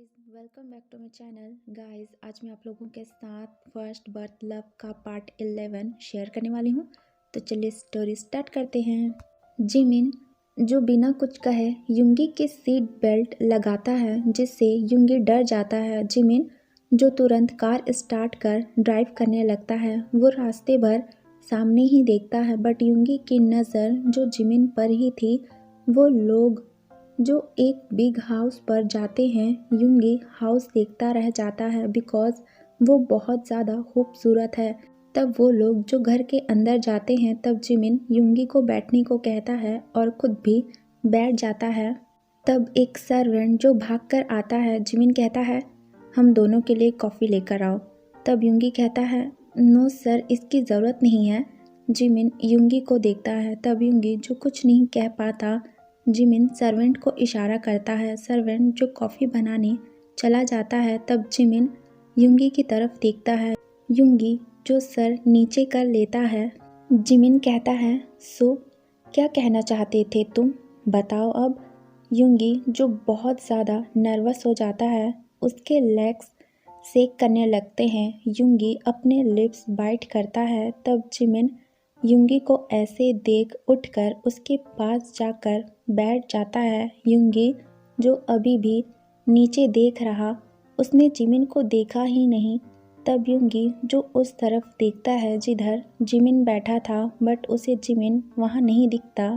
Welcome back to my channel. Guys, आज मैं आप लोगों के साथ फर्स्ट बर्थ लव का पार्ट 11 शेयर करने वाली हूँ। तो चलिए स्टोरी स्टार्ट करते हैं। जिमिन, जो बिना कुछ कहे युंगी की सीट बेल्ट लगाता है, जिससे युंगी डर जाता है। जिमिन, जो तुरंत कार स्टार्ट कर ड्राइव करने लगता है, वो रास्ते भर सामने ही देखता है, बट युंगी की नज़र जो जिमिन पर ही थी। वो लोग जो एक बिग हाउस पर जाते हैं, युंगी हाउस देखता रह जाता है बिकॉज वो बहुत ज़्यादा खूबसूरत है। तब वो लोग जो घर के अंदर जाते हैं, तब जिमिन युंगी को बैठने को कहता है और खुद भी बैठ जाता है। तब एक सर्वेंट जो भागकर आता है, जिमिन कहता है, हम दोनों के लिए कॉफ़ी लेकर आओ। तब युंगी कहता है, नो सर, इसकी ज़रूरत नहीं है। जिमिन युंगी को देखता है। तब युंगी जो कुछ नहीं कह पाता, जिमिन सर्वेंट को इशारा करता है। सर्वेंट जो कॉफ़ी बनाने चला जाता है, तब जिमिन युंगी की तरफ देखता है। युंगी जो सर नीचे कर लेता है। जिमिन कहता है, सो क्या कहना चाहते थे तुम, बताओ अब। युंगी जो बहुत ज़्यादा नर्वस हो जाता है, उसके लेग्स शेक करने लगते हैं। युंगी अपने लिप्स बाइट करता है। तब जिमिन युंगी को ऐसे देख उठकर उसके पास जाकर बैठ जाता है। युंगी जो अभी भी नीचे देख रहा, उसने जिमिन को देखा ही नहीं। तब युंगी जो उस तरफ देखता है जिधर जिमिन बैठा था, बट उसे जिमिन वहाँ नहीं दिखता।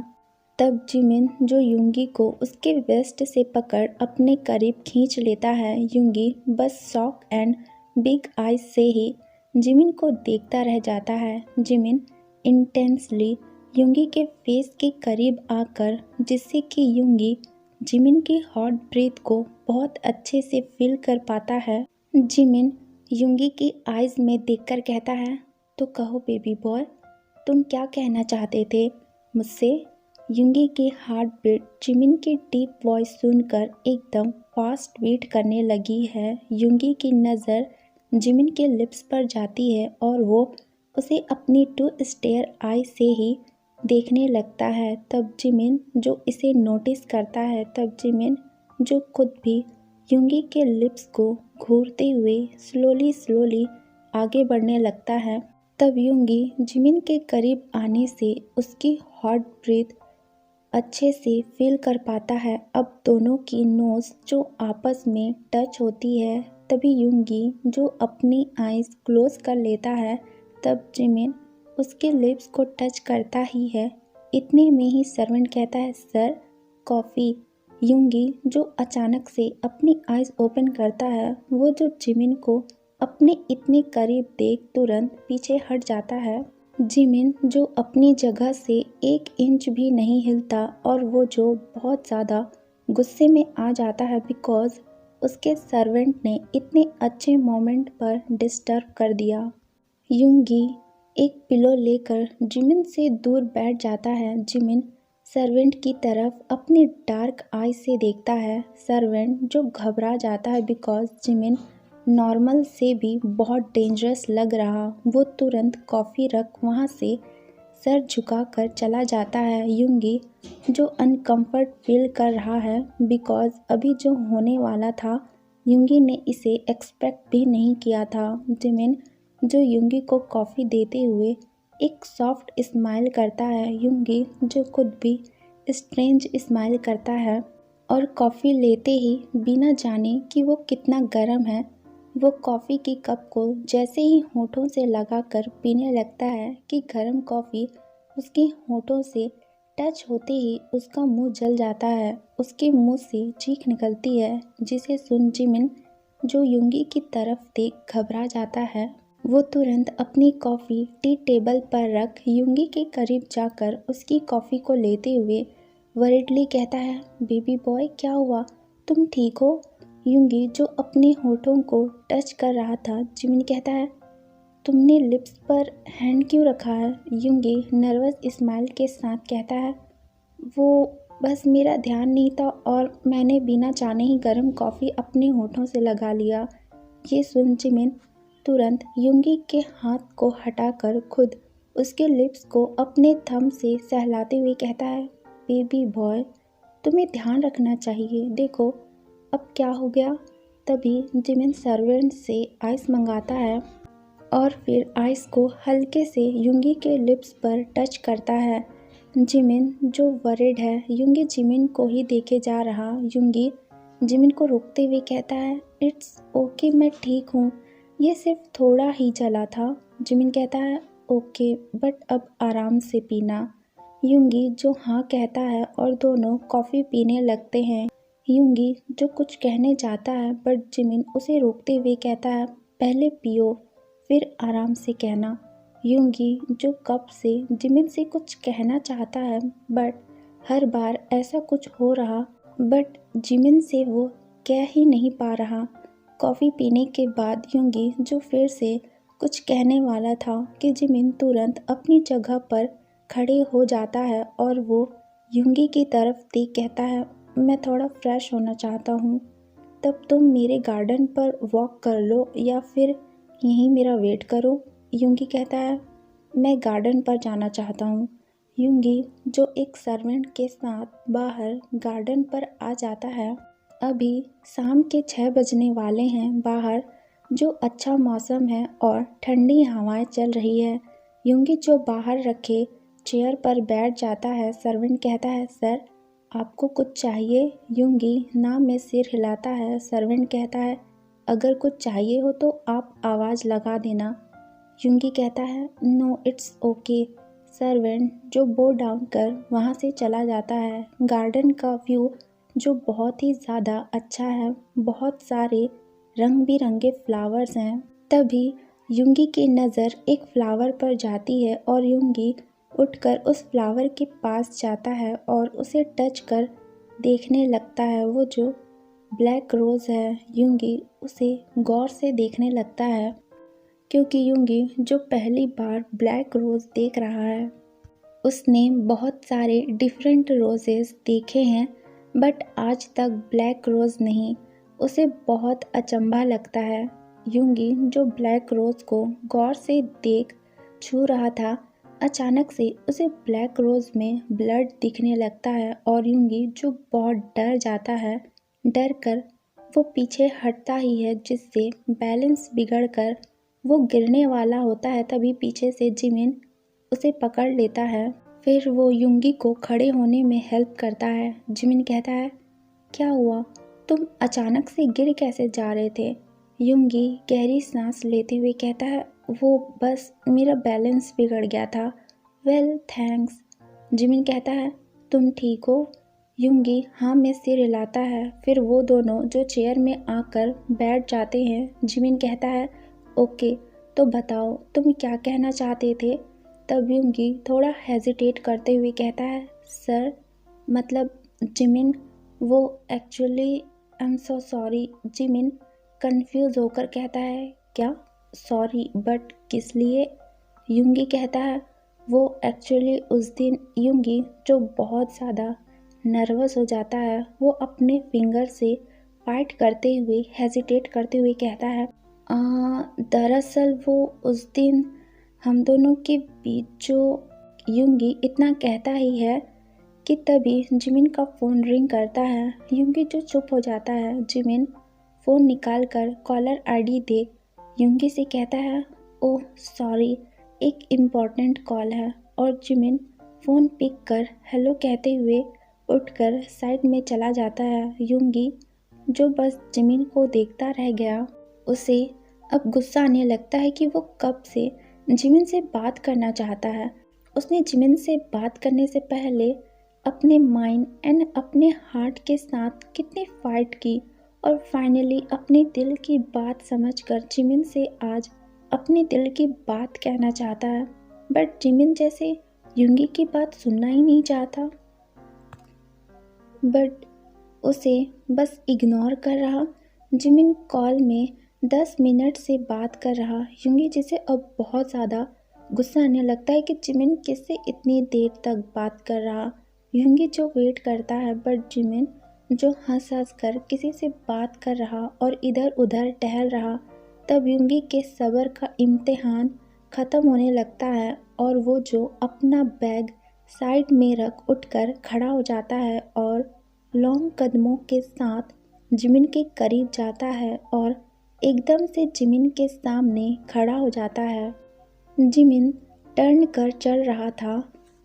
तब जिमिन जो युंगी को उसके वेस्ट से पकड़ अपने करीब खींच लेता है। युंगी बस शॉक एंड बिग आइज से ही जिमिन को देखता रह जाता है। जिमिन इंटेंसली युंगी के फेस के करीब आकर, जिससे कि युंगी जिमिन की हॉट ब्रीथ को बहुत अच्छे से फील कर पाता है। जिमिन युंगी की आइज़ में देखकर कहता है, तो कहो बेबी बॉय, तुम क्या कहना चाहते थे मुझसे। युंगी की हार्ट बीट जिमिन की डीप वॉइस सुनकर एकदम फास्ट बीट करने लगी है। युंगी की नज़र जिमिन के लिप्स पर जाती है और वो उसे अपनी टू स्टेयर आई से ही देखने लगता है। तब जिमिन जो इसे नोटिस करता है, तब जिमिन जो खुद भी युंगी के लिप्स को घूरते हुए स्लोली आगे बढ़ने लगता है। तब युंगी जिमिन के करीब आने से उसकी हॉट ब्रीथ अच्छे से फील कर पाता है। अब दोनों की नोज़ जो आपस में टच होती है, तभी युंगी जो अपनी आइज़ क्लोज कर लेता है। तब जिमिन उसके लिप्स को टच करता ही है। इतने में ही सर्वेंट कहता है, सर कॉफ़ी। युंगी जो अचानक से अपनी आइज़ ओपन करता है, वो जो जिमिन को अपने इतने करीब देख तुरंत पीछे हट जाता है। जिमिन जो अपनी जगह से 1 इंच भी नहीं हिलता और वो जो बहुत ज़्यादा गुस्से में आ जाता है बिकॉज़ उसके सर्वेंट ने इतने अच्छे मोमेंट पर डिस्टर्ब कर दिया। युंगी एक पिलो लेकर जिमिन से दूर बैठ जाता है। जिमिन सर्वेंट की तरफ अपनी डार्क आई से देखता है। सर्वेंट जो घबरा जाता है बिकॉज़ जिमिन नॉर्मल से भी बहुत डेंजरस लग रहा। वो तुरंत कॉफ़ी रख वहाँ से सर झुकाकर चला जाता है। युंगी जो अनकम्फर्ट फील कर रहा है बिकॉज़ अभी जो होने वाला था, युंगी ने इसे एक्सपेक्ट भी नहीं किया था। जिमिन जो युंगी को कॉफ़ी देते हुए एक सॉफ्ट स्माइल करता है। युंगी जो खुद भी स्ट्रेंज स्माइल करता है और कॉफ़ी लेते ही बिना जाने कि वो कितना गर्म है, वो कॉफ़ी की कप को जैसे ही होठों से लगाकर पीने लगता है कि गर्म कॉफ़ी उसके होठों से टच होते ही उसका मुंह जल जाता है। उसके मुंह से चीख निकलती है, जिसे सुन जिमिन जो युंगी की तरफ देख घबरा जाता है। वो तुरंत अपनी कॉफ़ी टी टेबल पर रख युंगी के करीब जाकर उसकी कॉफ़ी को लेते हुए वरीडली कहता है, बेबी बॉय क्या हुआ, तुम ठीक हो। युंगी जो अपने होठों को टच कर रहा था, जिमिन कहता है, तुमने लिप्स पर हैंड क्यों रखा है। युंगी नर्वस स्माइल के साथ कहता है, वो बस मेरा ध्यान नहीं था और मैंने बिना जाने ही गर्म कॉफ़ी अपने होठों से लगा लिया। ये सुन जिमिन तुरंत युंगी के हाथ को हटाकर खुद उसके लिप्स को अपने थंब से सहलाते हुए कहता है, बेबी बॉय तुम्हें ध्यान रखना चाहिए, देखो अब क्या हो गया। तभी जिमिन सर्वेंट से आइस मंगाता है और फिर आइस को हल्के से युंगी के लिप्स पर टच करता है। जिमिन जो वरिड है, युंगी जिमिन को ही देखे जा रहा। युंगी जिमिन को रोकते हुए कहता है, इट्स ओके, मैं ठीक हूँ, ये सिर्फ थोड़ा ही चला था। जिमिन कहता है, ओके, बट अब आराम से पीना। युंगी जो हाँ कहता है और दोनों कॉफ़ी पीने लगते हैं। युंगी जो कुछ कहने जाता है बट जिमिन उसे रोकते हुए कहता है, पहले पियो फिर आराम से कहना। युंगी जो कब से जिमिन से कुछ कहना चाहता है बट हर बार ऐसा कुछ हो रहा, बट जिमिन से वो कह ही नहीं पा रहा। कॉफ़ी पीने के बाद युंगी जो फिर से कुछ कहने वाला था कि जिमिन तुरंत अपनी जगह पर खड़े हो जाता है और वो युंगी की तरफ देख कहता है, मैं थोड़ा फ्रेश होना चाहता हूँ, तब तुम मेरे गार्डन पर वॉक कर लो या फिर यहीं मेरा वेट करो। युंगी कहता है, मैं गार्डन पर जाना चाहता हूँ। युंगी जो एक सर्वेंट के साथ बाहर गार्डन पर आ जाता है। अभी शाम के 6 बजने वाले हैं। बाहर जो अच्छा मौसम है और ठंडी हवाएं चल रही है। युंगी जो बाहर रखे चेयर पर बैठ जाता है। सर्वेंट कहता है, सर आपको कुछ चाहिए? युंगी ना में सिर हिलाता है। सर्वेंट कहता है, अगर कुछ चाहिए हो तो आप आवाज़ लगा देना। युंगी कहता है, नो इट्स ओके। सर्वेंट जो बो डाउन कर वहाँ से चला जाता है। गार्डन का व्यू जो बहुत ही ज़्यादा अच्छा है, बहुत सारे रंग बिरंगे फ्लावर्स हैं। तभी युंगी की नज़र एक फ्लावर पर जाती है और युंगी उठकर उस फ्लावर के पास जाता है और उसे टच कर देखने लगता है। वो जो ब्लैक रोज़ है, युंगी उसे गौर से देखने लगता है क्योंकि युंगी जो पहली बार ब्लैक रोज़ देख रहा है, उसने बहुत सारे डिफरेंट रोजेस देखे हैं बट आज तक ब्लैक रोज़ नहीं। उसे बहुत अचंभा लगता है। युंगी जो ब्लैक रोज़ को गौर से देख छू रहा था, अचानक से उसे ब्लैक रोज़ में ब्लड दिखने लगता है और युंगी जो बहुत डर जाता है। डर कर वो पीछे हटता ही है जिससे बैलेंस बिगड़ कर वो गिरने वाला होता है। तभी पीछे से जिमिन उसे पकड़ लेता है। फिर वो युंगी को खड़े होने में हेल्प करता है। जिमिन कहता है, क्या हुआ, तुम अचानक से गिर कैसे जा रहे थे? युंगी गहरी सांस लेते हुए कहता है, वो बस मेरा बैलेंस बिगड़ गया था। Well thanks. जिमिन कहता है, तुम ठीक हो? युंगी हाँ में सिर हिलाता है। फिर वो दोनों जो चेयर में आकर बैठ जाते हैं। जिमिन कहता है, ओके, तो बताओ तुम क्या कहना चाहते थे? तब युंगी थोड़ा हेजिटेट करते हुए कहता है, सर मतलब जिमिन वो actually I am so sorry. Jimin confuse होकर कहता है, क्या सॉरी बट किस लिए? युंगी कहता है, वो एक्चुअली उस दिन युंगी जो बहुत ज़्यादा नर्वस हो जाता है, वो अपने फिंगर से फाइट करते हुए हेजिटेट करते हुए कहता है, दरअसल वो उस दिन हम दोनों के बीच जो युंगी इतना कहता ही है कि तभी जिमिन का फ़ोन रिंग करता है। युंगी जो चुप हो जाता है। जिमिन फ़ोन निकाल कर कॉलर आईडी देख युंगी से कहता है, ओह सॉरी, एक इम्पॉर्टेंट कॉल है। और जिमिन फ़ोन पिक कर हेलो कहते हुए उठकर साइड में चला जाता है। युंगी जो बस जिमिन को देखता रह गया, उसे अब गुस्सा आने लगता है कि वो कब से जिमिन से बात करना चाहता है। उसने जिमिन से बात करने से पहले अपने माइंड एंड अपने हार्ट के साथ कितनी फाइट की और फाइनली अपने दिल की बात समझकर जिमिन से आज अपने दिल की बात कहना चाहता है। बट जिमिन जैसे युंगी की बात सुनना ही नहीं चाहता, बट उसे बस इग्नोर कर रहा। जिमिन कॉल में 10 मिनट से बात कर रहा। युंगी जिसे अब बहुत ज़्यादा गुस्सा आने लगता है कि जिमिन किससे इतनी देर तक बात कर रहा। युंगी जो वेट करता है बट जिमिन जो हंस हंस कर किसी से बात कर रहा और इधर उधर टहल रहा। तब युंगी के सब्र का इम्तिहान ख़त्म होने लगता है और वो जो अपना बैग साइड में रख उठकर खड़ा हो जाता है और लॉन्ग कदमों के साथ जिमिन के करीब जाता है और एकदम से जिमिन के सामने खड़ा हो जाता है। जिमिन टर्न कर चल रहा था।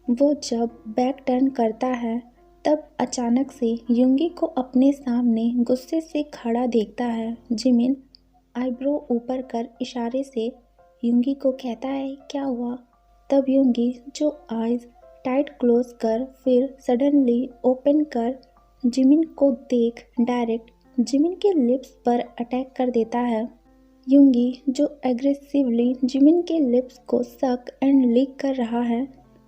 वो जब बैक टर्न करता है तब अचानक से युंगी को अपने सामने गुस्से से खड़ा देखता है। जिमिन आईब्रो ऊपर कर इशारे से युंगी को कहता है, क्या हुआ? तब युंगी जो आइज टाइट क्लोज कर फिर सडनली ओपन कर जिमिन को देख डायरेक्ट जिमिन के लिप्स पर अटैक कर देता है। युंगी जो एग्रेसिवली जिमिन के लिप्स को सक एंड लिक कर रहा है।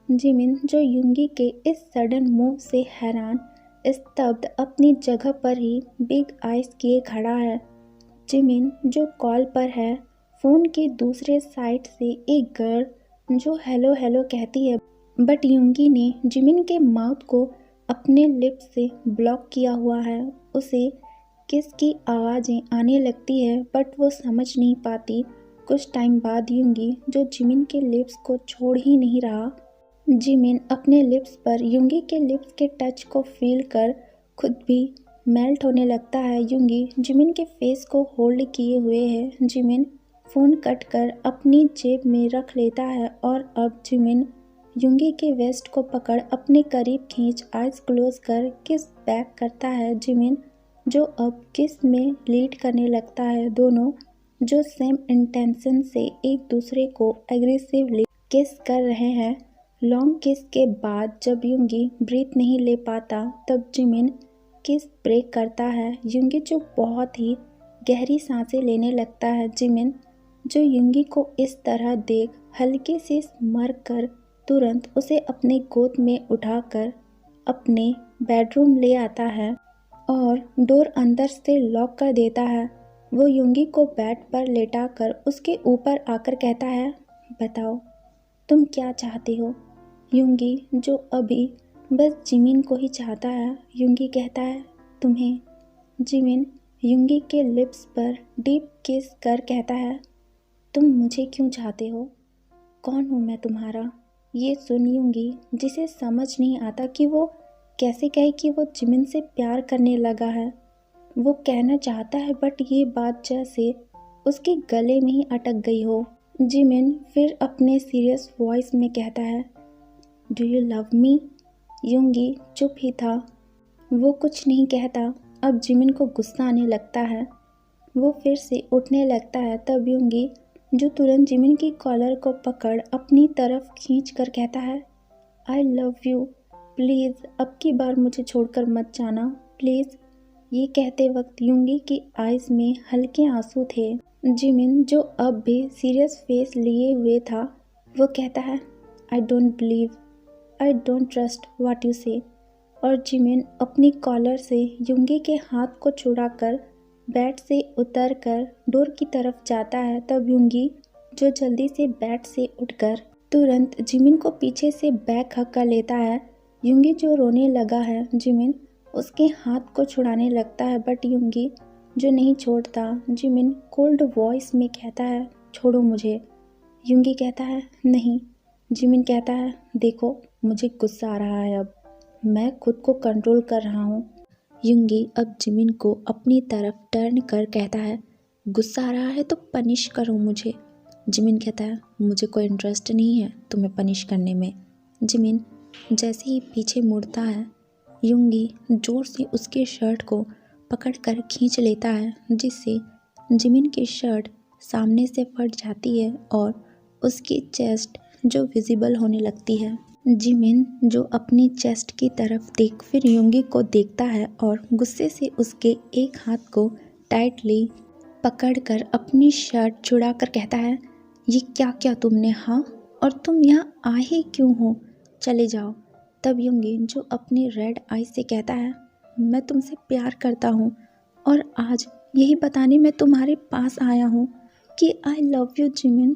जिमिन जो युंगी के इस सडन मूव से हैरान स्तब्ध अपनी जगह पर ही बिग आइज किए खड़ा है। जिमिन जो कॉल पर है। फ़ोन के दूसरे साइड से एक गर्ल जो हेलो हेलो कहती है, बट युंगी ने जिमिन के माउथ को अपने लिप्स से ब्लॉक किया हुआ है। उसे किस की आवाज़ें आने लगती है बट वो समझ नहीं पाती। कुछ टाइम बाद युंगी जो जिमिन के लिप्स को छोड़ ही नहीं रहा। जिमिन अपने लिप्स पर युंगी के लिप्स के टच को फील कर खुद भी मेल्ट होने लगता है। युंगी जिमिन के फेस को होल्ड किए हुए है। जिमिन फ़ोन कट कर अपनी जेब में रख लेता है और अब जिमिन युंगी के वेस्ट को पकड़ अपने करीब खींच आइज क्लोज कर किस बैक करता है। जिमिन जो अब किस में लीड करने लगता है। दोनों जो सेम इंटेंशन से एक दूसरे को एग्रेसिवली किस कर रहे हैं। लॉन्ग किस के बाद जब युंगी ब्रीथ नहीं ले पाता तब जिमिन किस ब्रेक करता है। युंगी जो बहुत ही गहरी सांसें लेने लगता है। जिमिन जो युंगी को इस तरह देख हल्के से स्मर कर तुरंत उसे अपने गोद में उठाकर अपने बेडरूम ले आता है और डोर अंदर से लॉक कर देता है। वो युंगी को बेड पर लेटाकर उसके ऊपर आकर कहता है, बताओ तुम क्या चाहते हो? युंगी जो अभी बस जिमिन को ही चाहता है। युंगी कहता है, तुम्हें। जिमिन युंगी के लिप्स पर डीप किस कर कहता है, तुम मुझे क्यों चाहते हो? कौन हूँ मैं तुम्हारा? ये सुन युंगी जिसे समझ नहीं आता कि वो कैसे कहे कि वो जिमिन से प्यार करने लगा है। वो कहना चाहता है बट ये बात जैसे उसके गले में ही अटक गई हो। जिमिन फिर अपने सीरियस वॉइस में कहता है, डू यू लव मी? युंगी चुप ही था। वो कुछ नहीं कहता। अब जिमिन को गुस्सा आने लगता है। वो फिर से उठने लगता है। तब युंगी जो तुरंत जिमिन की कॉलर को पकड़ अपनी तरफ खींच कर कहता है, आई लव यू, प्लीज़ अब की बार मुझे छोड़कर मत जाना, प्लीज़। ये कहते वक्त युंगी की आइज़ में हल्के आंसू थे। जिमिन जो अब भी सीरियस फेस लिए हुए था वो कहता है, I don't believe, I don't trust what you से। और जिमिन अपनी कॉलर से युंगी के हाथ को छुड़ाकर बेड से उतर कर डोर की तरफ जाता है। तब युंगी जो जल्दी से बेड से उठकर तुरंत जिमिन को पीछे से बैक हक कर लेता है। युंगी जो रोने लगा है। जिमिन उसके हाथ को छुड़ाने लगता है बट युंगी जो नहीं छोड़ता। जिमिन कोल्ड वॉइस में कहता है, छोड़ो मुझे। युंगी कहता है, नहीं। जिमिन कहता है, देखो मुझे गुस्सा आ रहा है, अब मैं खुद को कंट्रोल कर रहा हूँ। युंगी अब जिमिन को अपनी तरफ टर्न कर कहता है, गुस्सा आ रहा है तो पनिश करो मुझे। जिमिन कहता है, मुझे कोई इंटरेस्ट नहीं है तुम्हें पनिश करने में। जिमिन जैसे ही पीछे मुड़ता है युंगी जोर से उसके शर्ट को पकड़कर खींच लेता है जिससे जिमिन की शर्ट सामने से फट जाती है और उसकी चेस्ट जो विजिबल होने लगती है। जिमिन जो अपनी चेस्ट की तरफ देख फिर युंगी को देखता है और गुस्से से उसके एक हाथ को टाइटली पकड़कर अपनी शर्ट छुड़ाकर कहता है, ये क्या क्या तुमने? हाँ, और तुम यहाँ आए क्यों हो? चले जाओ। तब युंगी जो अपनी रेड आई से कहता है, मैं तुमसे प्यार करता हूँ और आज यही बताने मैं तुम्हारे पास आया हूँ कि आई लव यू जिमिन।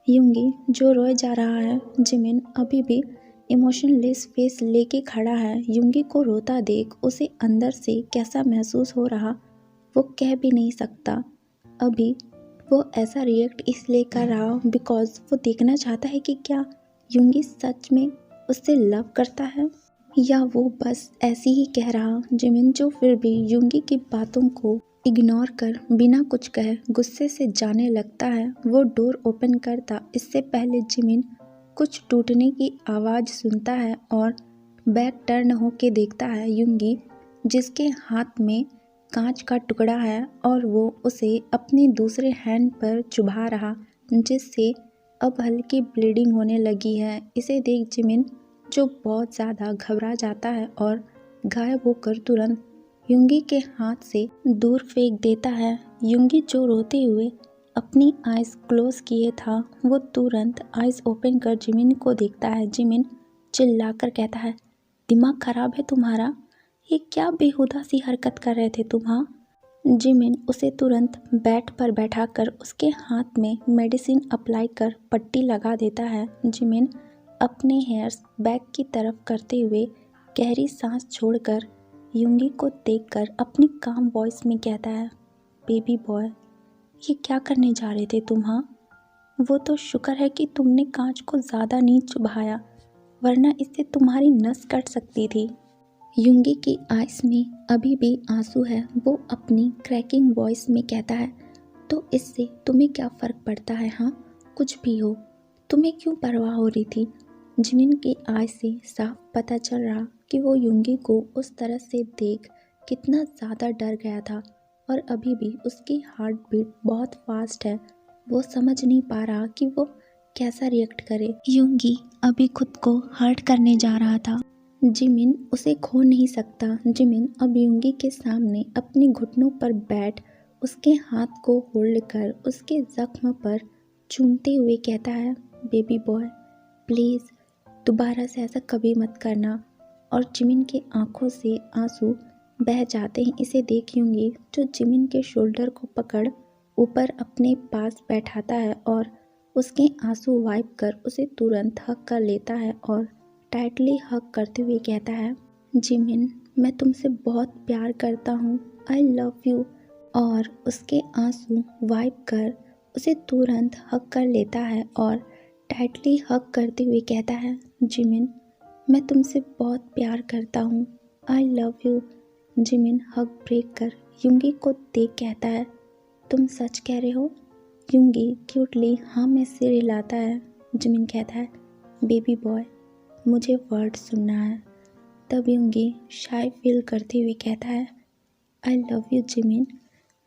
युंगी जो रोए जा रहा है। जिमिन अभी भी इमोशनलेस फेस लेके खड़ा है। युंगी को रोता देख उसे अंदर से कैसा महसूस हो रहा वो कह भी नहीं सकता। अभी वो ऐसा रिएक्ट इसलिए कर रहा बिकॉज वो देखना चाहता है कि क्या युंगी सच में उससे लव करता है। या वो बस ऐसे ही कह रहा। जिमिन, जो फिर भी युंगी की बातों को इग्नोर कर बिना कुछ कहे गुस्से से जाने लगता है। वो डोर ओपन करता इससे पहले जिमिन कुछ टूटने की आवाज़ सुनता है और बैक टर्न होके देखता है युंगी, जिसके हाथ में कांच का टुकड़ा है और वो उसे अपने दूसरे हैंड पर चुभा रहा, जिससे अब हल्की ब्लीडिंग होने लगी है। इसे देख जिमिन, जो बहुत ज़्यादा घबरा जाता है और गायब होकर तुरंत युंगी के हाथ से दूर फेंक देता है। युंगी, जो रोते हुए अपनी आइज़ क्लोज किए था, वो तुरंत आइज़ ओपन कर जिमिन को देखता है। जिमिन चिल्लाकर कहता है, दिमाग खराब है तुम्हारा? ये क्या बेहुदा सी हरकत कर रहे थे तुम? हाँ। जिमिन उसे तुरंत बेड पर बैठाकर उसके हाथ में मेडिसिन अप्लाई कर पट्टी लगा देता है। जिमिन अपने हेयर्स बैक की तरफ करते हुए गहरी सांस छोड़कर युंगी को देखकर अपनी काम वॉइस में कहता है, बेबी बॉय, ये क्या करने जा रहे थे तुम? हाँ, वो तो शुक्र है कि तुमने कांच को ज़्यादा नहीं चुभाया, वरना इससे तुम्हारी नस कट सकती थी। युंगी की आइज़ में अभी भी आंसू है। वो अपनी क्रैकिंग वॉइस में कहता है, तो इससे तुम्हें क्या फ़र्क पड़ता है? हाँ, कुछ भी हो, तुम्हें क्यों परवाह हो रही थी? जिमिन की आइज़ से साफ पता चल रहा कि वो युंगी को उस तरह से देख कितना ज़्यादा डर गया था और अभी भी उसकी हार्ट बीट बहुत फास्ट है। वो समझ नहीं पा रहा कि वो कैसा रिएक्ट करे। युंगी अभी खुद को हर्ट करने जा रहा था। जिमिन उसे खो नहीं सकता। जिमिन अब युंगी के सामने अपने घुटनों पर बैठ उसके हाथ को होल्ड कर उसके जख्म पर चूमते हुए कहता है, बेबी बॉय, प्लीज़ दोबारा से ऐसा कभी मत करना। और जिमिन के आंखों से आंसू बह जाते हैं। इसे देख युंगी, जो जिमिन के शोल्डर को पकड़ ऊपर अपने पास बैठाता है और उसके आंसू वाइप कर उसे तुरंत हक कर लेता है और टाइटली हग करते हुए कहता है, जिमिन, मैं तुमसे बहुत प्यार करता हूँ, आई लव यू। और उसके आंसू वाइप कर उसे तुरंत हग कर लेता है और टाइटली हग करते हुए कहता है, जिमिन, मैं तुमसे बहुत प्यार करता हूँ, I love you. Jimin hug break कर युंगी को देख कहता है, तुम सच कह रहे हो? युंगी क्यूटली हाँ में सिर हिलाता है। जिमिन कहता है, बेबी बॉय, मुझे वर्ड सुनना है। तब युंगी शाय फील करते हुए कहता है, आई लव यू जिमिन।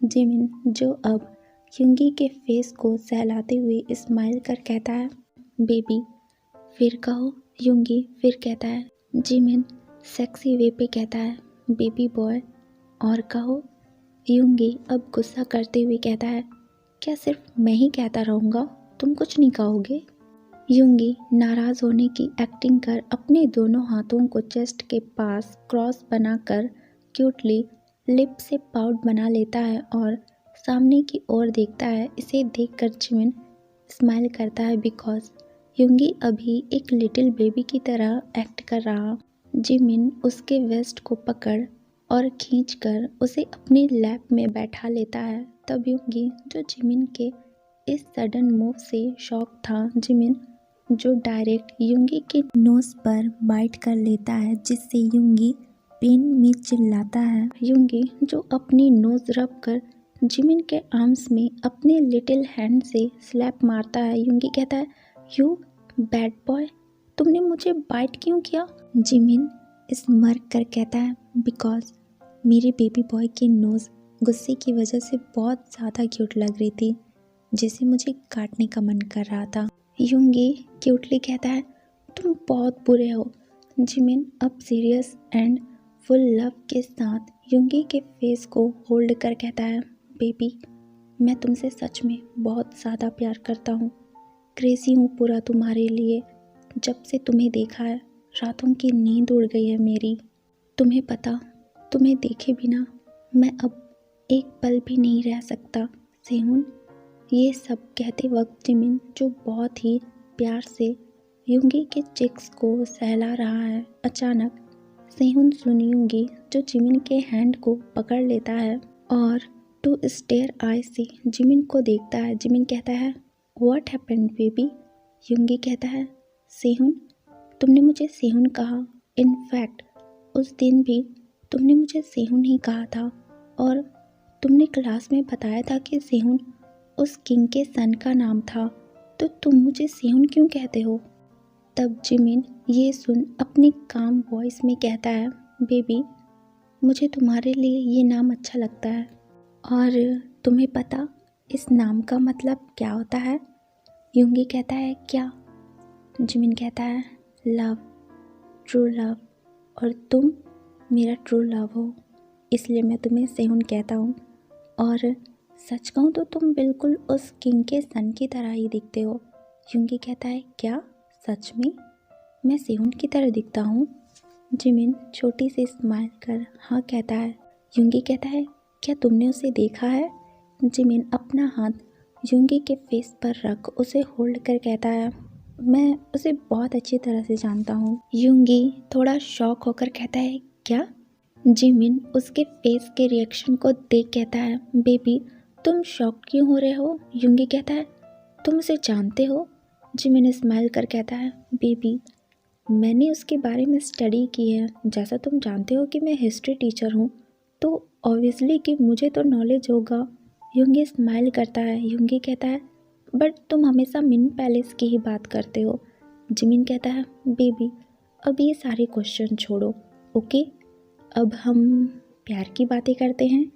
जिमिन, जो अब युंगी के फेस को सहलाते हुए स्माइल कर कहता है, बेबी फिर कहो। युंगी फिर कहता है। जिमिन सेक्सी वे पे कहता है, बेबी बॉय और कहो। युंगी अब गुस्सा करते हुए कहता है, क्या सिर्फ मैं ही कहता रहूँगा, तुम कुछ नहीं कहोगे? युंगी नाराज़ होने की एक्टिंग कर अपने दोनों हाथों को चेस्ट के पास क्रॉस बनाकर क्यूटली लिप से पाउट बना लेता है और सामने की ओर देखता है। इसे देखकर जिमिन स्माइल करता है बिकॉज युंगी अभी एक लिटिल बेबी की तरह एक्ट कर रहा। जिमिन उसके वेस्ट को पकड़ और खींचकर उसे अपने लैप में बैठा लेता है। तब युंगी, जो जिमिन के इस सडन मूव से शॉक था, जिमिन जो डायरेक्ट युंगी के नोज पर बाइट कर लेता है, जिससे युंगी पेन में चिल्लाता है। युंगी, जो अपनी नोज रब कर जिमिन के आर्म्स में अपने लिटिल हैंड से स्लैप मारता है। युंगी कहता है, यू बैड बॉय, तुमने मुझे बाइट क्यों किया? जिमिन स्मर्क कर कहता है, बिकॉज मेरे बेबी बॉय की नोज गुस्से की वजह से बहुत ज़्यादा क्यूट लग रही थी, जिसे मुझे काटने का मन कर रहा था। युंगी क्यूटली कहता है, तुम बहुत बुरे हो। जिमिन अब सीरियस एंड फुल लव के साथ युंगी के फेस को होल्ड कर कहता है, बेबी, मैं तुमसे सच में बहुत ज़्यादा प्यार करता हूँ, क्रेज़ी हूँ पूरा तुम्हारे लिए। जब से तुम्हें देखा है रातों की नींद उड़ गई है मेरी। तुम्हें पता, तुम्हें देखे बिना मैं अब एक पल भी नहीं रह सकता सेहुन। ये सब कहते वक्त जिमिन, जो बहुत ही प्यार से युंगी के चिक्स को सहला रहा है, अचानक सेहुन सुन युंगी, जो जिमिन के हैंड को पकड़ लेता है और टू स्टेयर आई से जिमिन को देखता है। जिमिन कहता है, व्हाट हैपेंड बेबी? युंगी कहता है, सेहुन, तुमने मुझे सेहुन कहा इनफैक्ट उस दिन भी तुमने मुझे सेहुन ही कहा था और तुमने क्लास में बताया था कि सेहुन उस किंग के सन का नाम था, तो तुम मुझे सेहुन क्यों कहते हो? तब जिमिन ये सुन अपनी काम वॉइस में कहता है, बेबी मुझे तुम्हारे लिए ये नाम अच्छा लगता है। और तुम्हें पता इस नाम का मतलब क्या होता है? यूंगी कहता है क्या? जिमिन कहता है लव, ट्रू लव, और तुम मेरा ट्रू लव हो, इसलिए मैं तुम्हें सेहुन कहता हूँ। और सच कहूँ तो तुम बिल्कुल उस किंग के सन की तरह ही दिखते हो। यूंगी कहता है क्या सच में मैं सेहुन की तरह दिखता हूँ? जिमिन छोटी सी स्माइल कर हाँ कहता है। यूंगी कहता है क्या तुमने उसे देखा है? जिमिन अपना हाथ यूंगी के फेस पर रख उसे होल्ड कर कहता है मैं उसे बहुत अच्छी तरह से जानता हूँ। यूंगी थोड़ा शॉक होकर कहता है क्या? जिमिन उसके फेस के रिएक्शन को देख कहता है बेबी तुम शॉक क्यों हो रहे हो? यूंगी कहता है तुम उसे जानते हो? जिमिन स्माइल कर कहता है बेबी मैंने उसके बारे में स्टडी की है, जैसा तुम जानते हो कि मैं हिस्ट्री टीचर हूँ, तो ऑब्वियसली कि मुझे तो नॉलेज होगा। यूंगी स्माइल करता है। यूंगी कहता है बट तुम हमेशा मिन पैलेस की ही बात करते हो। जिमिन कहता है बेबी अब ये सारे क्वेश्चन छोड़ो, ओके अब हम प्यार की बातें करते हैं।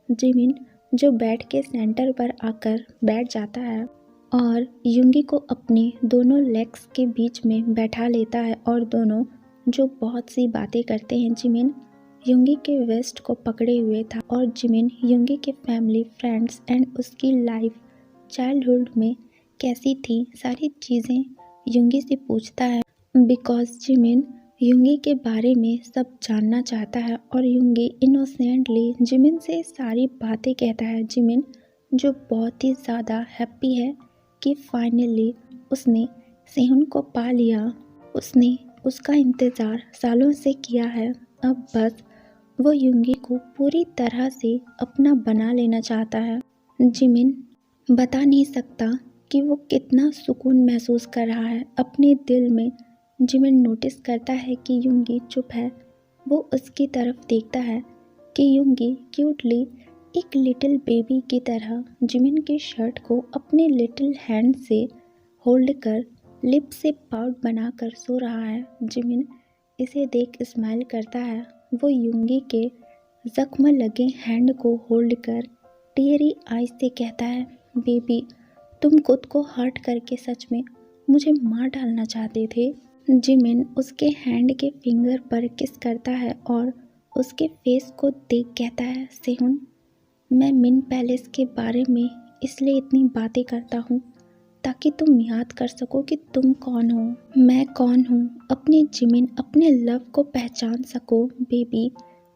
जिमिन जो बेड के सेंटर पर आकर बैठ जाता है और यूंगी को अपने दोनों लेग्स के बीच में बैठा लेता है और दोनों जो बहुत सी बातें करते हैं। जिमिन यूंगी के वेस्ट को पकड़े हुए था और जिमिन यूंगी के फैमिली फ्रेंड्स एंड उसकी लाइफ चाइल्डहुड में कैसी थी सारी चीज़ें यूंगी से पूछता है बिकॉज जिमिन यूंगी के बारे में सब जानना चाहता है और यूंगी इनोसेंटली जिमिन से सारी बातें कहता है। जिमिन जो बहुत ही ज़्यादा हैप्पी है कि फाइनली उसने सेहुन को पा लिया। उसने उसका इंतज़ार सालों से किया है, अब बस वो यूंगी को पूरी तरह से अपना बना लेना चाहता है। जिमिन बता नहीं सकता कि वो कितना सुकून महसूस कर रहा है अपने दिल में। जिमिन नोटिस करता है कि यूंगी चुप है। वो उसकी तरफ देखता है कि यूंगी क्यूटली एक लिटिल बेबी की तरह जिमिन की शर्ट को अपने लिटिल हैंड से होल्ड कर लिप से पाउट बनाकर सो रहा है। जिमिन इसे देख स्माइल करता है। वो यूंगी के जख्म लगे हैंड को होल्ड कर टीयरी आईज से कहता है बेबी तुम खुद को हर्ट करके सच में मुझे मार डालना चाहते थे। जिमिन उसके हैंड के फिंगर पर किस करता है और उसके फेस को देख कहता है सेहुन मैं मिन पैलेस के बारे में इसलिए इतनी बातें करता हूँ ताकि तुम याद कर सको कि तुम कौन हो, मैं कौन हूँ। अपनी जिमिन अपने लव को पहचान सको। बेबी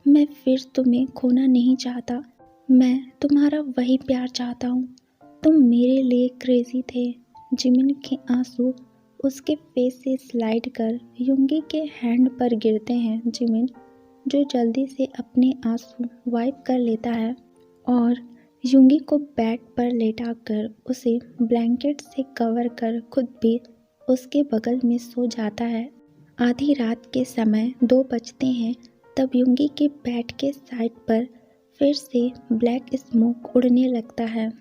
मैं फिर तुम्हें खोना नहीं चाहता, मैं तुम्हारा वही प्यार चाहता हूँ। तुम मेरे लिए क्रेजी थे। जिमिन के आंसू उसके फेस से स्लाइड कर यूंगी के हैंड पर गिरते हैं। जिमिन जो जल्दी से अपने आंसू वाइप कर लेता है और यूंगी को बेड पर लेटाकर उसे ब्लैंकेट से कवर कर खुद भी उसके बगल में सो जाता है। आधी रात के समय 2 बजते हैं तब यूंगी के बेड के साइड पर फिर से ब्लैक स्मोक उड़ने लगता है।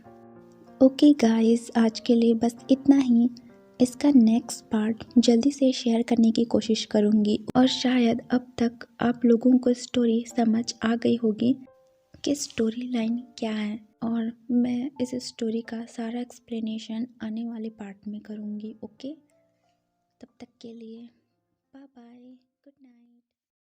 ओके गाइस आज के लिए बस इतना ही। इसका नेक्स्ट पार्ट जल्दी से शेयर करने की कोशिश करूँगी और शायद अब तक आप लोगों को स्टोरी समझ आ गई होगी कि स्टोरी लाइन क्या है और मैं इस स्टोरी का सारा एक्सप्लेनेशन आने वाले पार्ट में करूँगी। ओके तब तक के लिए बाय बाय, गुड नाइट।